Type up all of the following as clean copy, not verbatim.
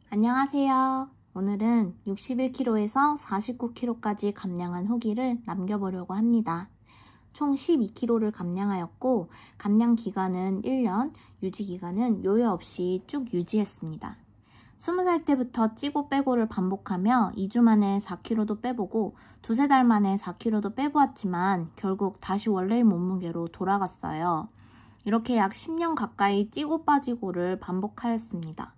안녕하세요. 오늘은 61kg에서 49kg까지 감량한 후기를 남겨보려고 합니다. 총 12kg를 감량하였고 감량 기간은 1년, 유지 기간은 요요 없이 쭉 유지했습니다. 20살 때부터 찌고 빼고를 반복하며 2주 만에 4kg도 빼보고 두세 달 만에 4kg도 빼보았지만 결국 다시 원래의 몸무게로 돌아갔어요. 이렇게 약 10년 가까이 찌고 빠지고를 반복하였습니다.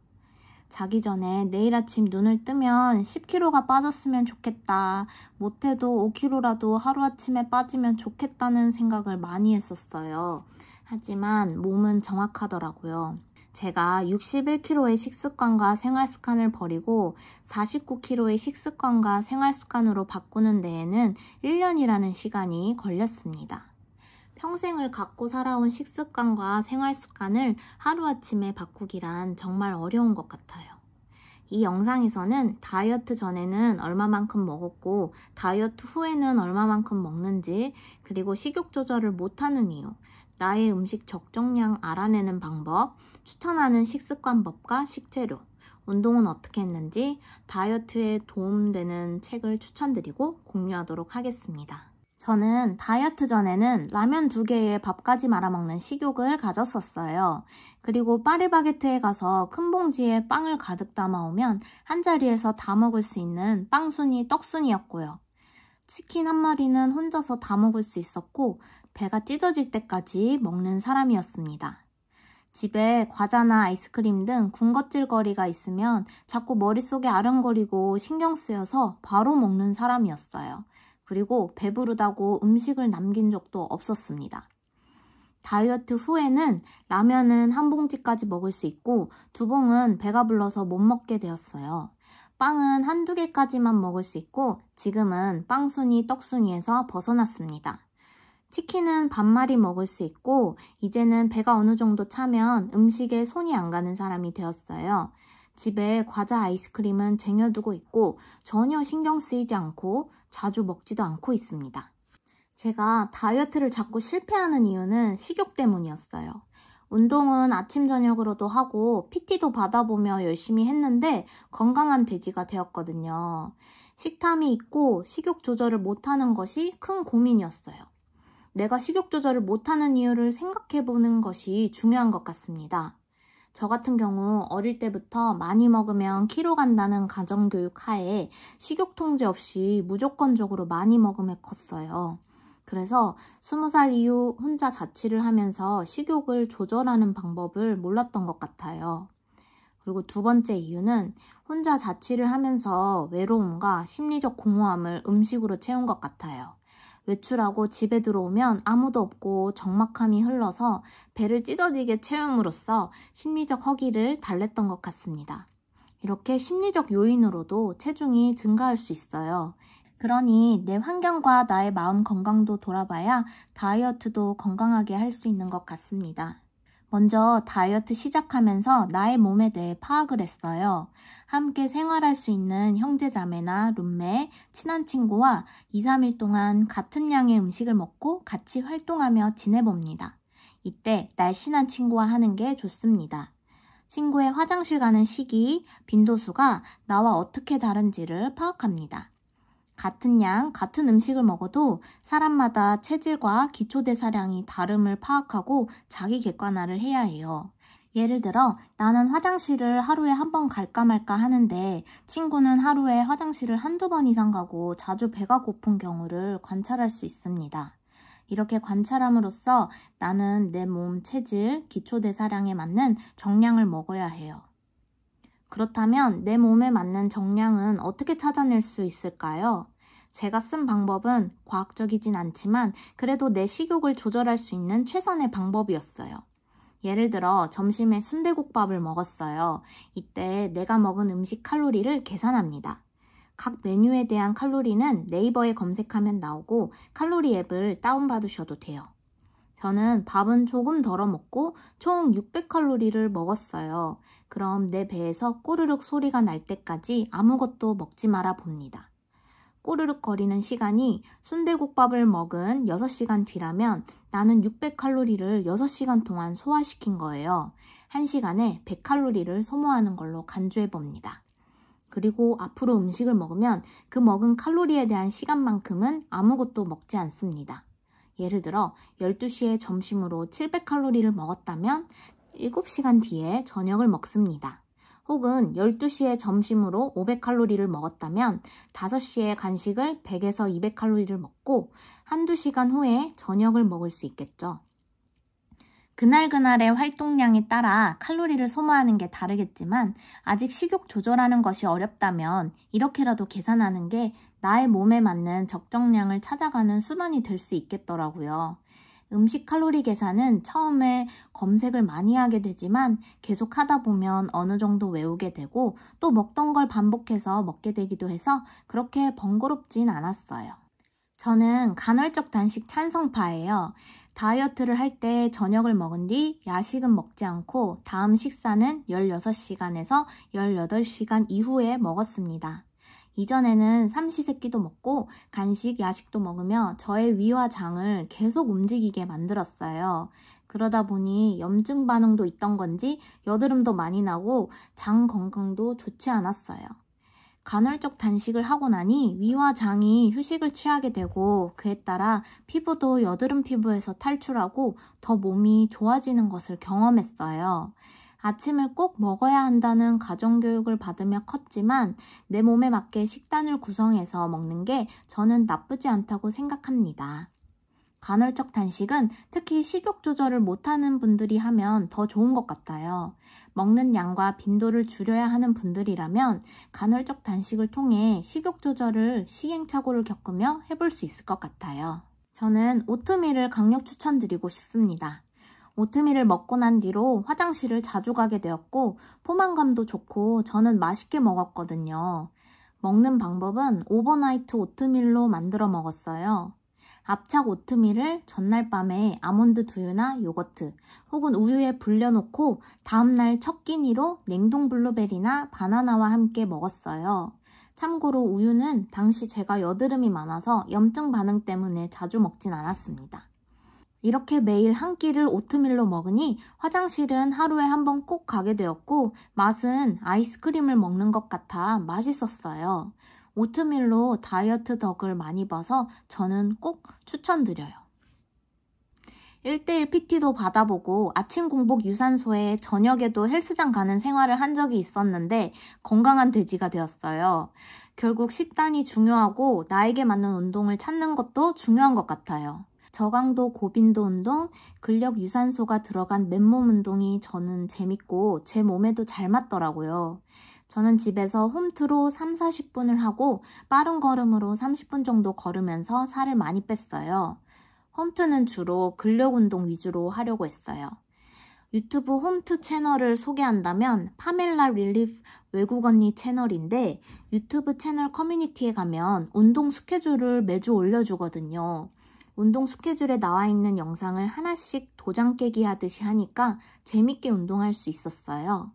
자기 전에 내일 아침 눈을 뜨면 10kg가 빠졌으면 좋겠다. 못해도 5kg라도 하루아침에 빠지면 좋겠다는 생각을 많이 했었어요. 하지만 몸은 정확하더라고요. 제가 61kg의 식습관과 생활습관을 버리고 49kg의 식습관과 생활습관으로 바꾸는 데에는 1년이라는 시간이 걸렸습니다. 평생을 갖고 살아온 식습관과 생활습관을 하루아침에 바꾸기란 정말 어려운 것 같아요. 이 영상에서는 다이어트 전에는 얼마만큼 먹었고 다이어트 후에는 얼마만큼 먹는지, 그리고 식욕 조절을 못하는 이유, 나의 음식 적정량 알아내는 방법, 추천하는 식습관법과 식재료, 운동은 어떻게 했는지, 다이어트에 도움되는 책을 추천드리고 공유하도록 하겠습니다. 저는 다이어트 전에는 라면 2개에 밥까지 말아먹는 식욕을 가졌었어요. 그리고 파리바게트에 가서 큰 봉지에 빵을 가득 담아오면 한 자리에서 다 먹을 수 있는 빵순이 떡순이였고요. 치킨 한 마리는 혼자서 다 먹을 수 있었고 배가 찢어질 때까지 먹는 사람이었습니다. 집에 과자나 아이스크림 등 군것질거리가 있으면 자꾸 머릿속에 아른거리고 신경 쓰여서 바로 먹는 사람이었어요. 그리고 배부르다고 음식을 남긴 적도 없었습니다. 다이어트 후에는 라면은 한 봉지까지 먹을 수 있고 2봉은 배가 불러서 못 먹게 되었어요. 빵은 한두 개까지만 먹을 수 있고 지금은 빵순이, 떡순이에서 벗어났습니다. 치킨은 반마리 먹을 수 있고 이제는 배가 어느 정도 차면 음식에 손이 안 가는 사람이 되었어요. 집에 과자, 아이스크림은 쟁여두고 있고 전혀 신경 쓰이지 않고 자주 먹지도 않고 있습니다. 제가 다이어트를 자꾸 실패하는 이유는 식욕 때문이었어요. 운동은 아침 저녁으로도 하고 PT도 받아보며 열심히 했는데 건강한 돼지가 되었거든요. 식탐이 있고 식욕 조절을 못하는 것이 큰 고민이었어요. 내가 식욕 조절을 못하는 이유를 생각해보는 것이 중요한 것 같습니다. 저 같은 경우 어릴 때부터 많이 먹으면 키로 간다는 가정교육 하에 식욕 통제 없이 무조건적으로 많이 먹으며 컸어요. 그래서 20살 이후 혼자 자취를 하면서 식욕을 조절하는 방법을 몰랐던 것 같아요. 그리고 두 번째 이유는 혼자 자취를 하면서 외로움과 심리적 공허함을 음식으로 채운 것 같아요. 외출하고 집에 들어오면 아무도 없고 적막함이 흘러서 배를 찢어지게 채움으로써 심리적 허기를 달랬던 것 같습니다. 이렇게 심리적 요인으로도 체중이 증가할 수 있어요. 그러니 내 환경과 나의 마음 건강도 돌아봐야 다이어트도 건강하게 할 수 있는 것 같습니다. 먼저 다이어트 시작하면서 나의 몸에 대해 파악을 했어요. 함께 생활할 수 있는 형제자매나 룸메, 친한 친구와 2, 3일 동안 같은 양의 음식을 먹고 같이 활동하며 지내봅니다. 이때 날씬한 친구와 하는 게 좋습니다. 친구의 화장실 가는 시기, 빈도수가 나와 어떻게 다른지를 파악합니다. 같은 양, 같은 음식을 먹어도 사람마다 체질과 기초대사량이 다름을 파악하고 자기 객관화를 해야 해요. 예를 들어 나는 화장실을 하루에 한 번 갈까 말까 하는데 친구는 하루에 화장실을 한두 번 이상 가고 자주 배가 고픈 경우를 관찰할 수 있습니다. 이렇게 관찰함으로써 나는 내 몸 체질, 기초대사량에 맞는 정량을 먹어야 해요. 그렇다면 내 몸에 맞는 정량은 어떻게 찾아낼 수 있을까요? 제가 쓴 방법은 과학적이진 않지만 그래도 내 식욕을 조절할 수 있는 최선의 방법이었어요. 예를 들어 점심에 순대국밥을 먹었어요. 이때 내가 먹은 음식 칼로리를 계산합니다. 각 메뉴에 대한 칼로리는 네이버에 검색하면 나오고 칼로리 앱을 다운받으셔도 돼요. 저는 밥은 조금 덜어 먹고 총 600칼로리를 먹었어요. 그럼 내 배에서 꼬르륵 소리가 날 때까지 아무것도 먹지 말아 봅니다. 꼬르륵 거리는 시간이 순대국밥을 먹은 6시간 뒤라면 나는 600칼로리를 6시간 동안 소화시킨 거예요. 1시간에 100칼로리를 소모하는 걸로 간주해 봅니다. 그리고 앞으로 음식을 먹으면 그 먹은 칼로리에 대한 시간만큼은 아무것도 먹지 않습니다. 예를 들어 12시에 점심으로 700칼로리를 먹었다면 7시간 뒤에 저녁을 먹습니다. 혹은 12시에 점심으로 500칼로리를 먹었다면 5시에 간식을 100에서 200칼로리를 먹고 한두 시간 후에 저녁을 먹을 수 있겠죠. 그날그날의 활동량에 따라 칼로리를 소모하는 게 다르겠지만 아직 식욕 조절하는 것이 어렵다면 이렇게라도 계산하는 게 나의 몸에 맞는 적정량을 찾아가는 수단이 될 수 있겠더라고요. 음식 칼로리 계산은 처음에 검색을 많이 하게 되지만 계속 하다 보면 어느 정도 외우게 되고 또 먹던 걸 반복해서 먹게 되기도 해서 그렇게 번거롭진 않았어요. 저는 간헐적 단식 찬성파예요. 다이어트를 할 때 저녁을 먹은 뒤 야식은 먹지 않고 다음 식사는 16시간에서 18시간 이후에 먹었습니다. 이전에는 삼시세끼도 먹고 간식, 야식도 먹으며 저의 위와 장을 계속 움직이게 만들었어요. 그러다 보니 염증 반응도 있던 건지 여드름도 많이 나고 장 건강도 좋지 않았어요. 간헐적 단식을 하고 나니 위와 장이 휴식을 취하게 되고 그에 따라 피부도 여드름 피부에서 탈출하고 더 몸이 좋아지는 것을 경험했어요. 아침을 꼭 먹어야 한다는 가정교육을 받으며 컸지만 내 몸에 맞게 식단을 구성해서 먹는 게 저는 나쁘지 않다고 생각합니다. 간헐적 단식은 특히 식욕 조절을 못하는 분들이 하면 더 좋은 것 같아요. 먹는 양과 빈도를 줄여야 하는 분들이라면 간헐적 단식을 통해 식욕 조절을 시행착오를 겪으며 해볼 수 있을 것 같아요. 저는 오트밀을 강력 추천드리고 싶습니다. 오트밀을 먹고 난 뒤로 화장실을 자주 가게 되었고 포만감도 좋고 저는 맛있게 먹었거든요. 먹는 방법은 오버나이트 오트밀로 만들어 먹었어요. 압착 오트밀을 전날 밤에 아몬드 두유나 요거트 혹은 우유에 불려놓고 다음날 첫 끼니로 냉동 블루베리나 바나나와 함께 먹었어요. 참고로 우유는 당시 제가 여드름이 많아서 염증 반응 때문에 자주 먹진 않았습니다. 이렇게 매일 한 끼를 오트밀로 먹으니 화장실은 하루에 한 번 꼭 가게 되었고 맛은 아이스크림을 먹는 것 같아 맛있었어요. 오트밀로 다이어트 덕을 많이 봐서 저는 꼭 추천드려요. 1:1 PT도 받아보고 아침 공복 유산소에 저녁에도 헬스장 가는 생활을 한 적이 있었는데 건강한 돼지가 되었어요. 결국 식단이 중요하고 나에게 맞는 운동을 찾는 것도 중요한 것 같아요. 저강도 고빈도 운동, 근력 유산소가 들어간 맨몸 운동이 저는 재밌고 제 몸에도 잘 맞더라고요. 저는 집에서 홈트로 3-40분을 하고 빠른 걸음으로 30분 정도 걸으면서 살을 많이 뺐어요. 홈트는 주로 근력 운동 위주로 하려고 했어요. 유튜브 홈트 채널을 소개한다면 파멜라 릴리프 외국 언니 채널인데 유튜브 채널 커뮤니티에 가면 운동 스케줄을 매주 올려주거든요. 운동 스케줄에 나와 있는 영상을 하나씩 도장 깨기 하듯이 하니까 재밌게 운동할 수 있었어요.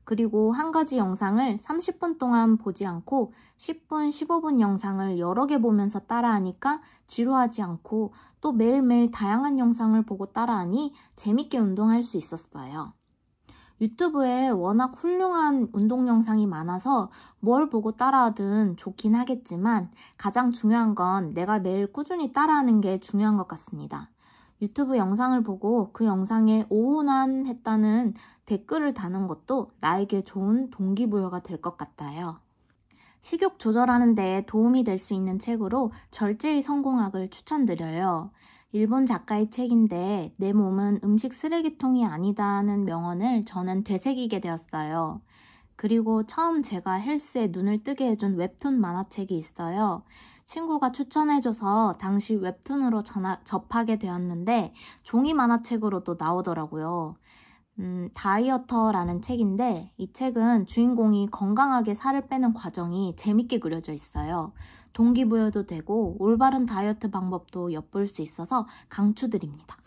그리고 한 가지 영상을 30분 동안 보지 않고 10분, 15분 영상을 여러 개 보면서 따라하니까 지루하지 않고 또 매일매일 다양한 영상을 보고 따라하니 재밌게 운동할 수 있었어요. 유튜브에 워낙 훌륭한 운동 영상이 많아서 뭘 보고 따라하든 좋긴 하겠지만 가장 중요한 건 내가 매일 꾸준히 따라하는 게 중요한 것 같습니다. 유튜브 영상을 보고 그 영상에 오운환했다는 댓글을 다는 것도 나에게 좋은 동기부여가 될 것 같아요. 식욕 조절하는 데 도움이 될 수 있는 책으로 절제의 성공학을 추천드려요. 일본 작가의 책인데 내 몸은 음식 쓰레기통이 아니다는 명언을 저는 되새기게 되었어요. 그리고 처음 제가 헬스에 눈을 뜨게 해준 웹툰 만화책이 있어요. 친구가 추천해줘서 당시 웹툰으로 접하게 되었는데 종이 만화책으로도 나오더라고요. 다이어터라는 책인데 이 책은 주인공이 건강하게 살을 빼는 과정이 재밌게 그려져 있어요. 동기부여도 되고 올바른 다이어트 방법도 엿볼 수 있어서 강추드립니다.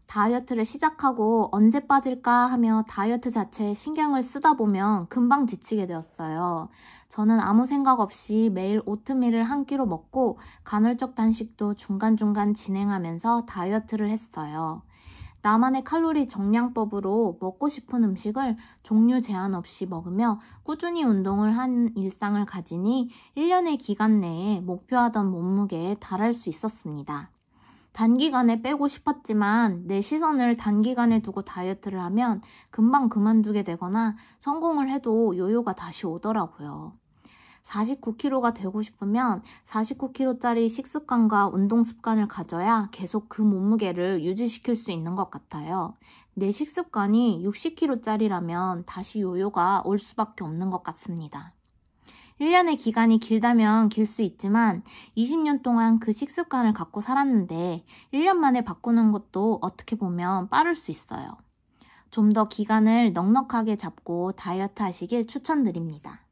다이어트를 시작하고 언제 빠질까 하며 다이어트 자체에 신경을 쓰다 보면 금방 지치게 되었어요. 저는 아무 생각 없이 매일 오트밀을 한 끼로 먹고 간헐적 단식도 중간중간 진행하면서 다이어트를 했어요. 나만의 칼로리 정량법으로 먹고 싶은 음식을 종류 제한 없이 먹으며 꾸준히 운동을 한 일상을 가지니 1년의 기간 내에 목표하던 몸무게에 달할 수 있었습니다. 단기간에 빼고 싶었지만 내 시선을 단기간에 두고 다이어트를 하면 금방 그만두게 되거나 성공을 해도 요요가 다시 오더라고요. 49kg가 되고 싶으면 49kg짜리 식습관과 운동 습관을 가져야 계속 그 몸무게를 유지시킬 수 있는 것 같아요. 내 식습관이 60kg짜리라면 다시 요요가 올 수밖에 없는 것 같습니다. 1년의 기간이 길다면 길 수 있지만 20년 동안 그 식습관을 갖고 살았는데 1년 만에 바꾸는 것도 어떻게 보면 빠를 수 있어요. 좀 더 기간을 넉넉하게 잡고 다이어트 하시길 추천드립니다.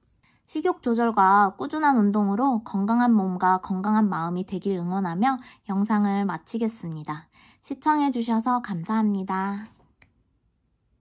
식욕 조절과 꾸준한 운동으로 건강한 몸과 건강한 마음이 되길 응원하며 영상을 마치겠습니다. 시청해주셔서 감사합니다.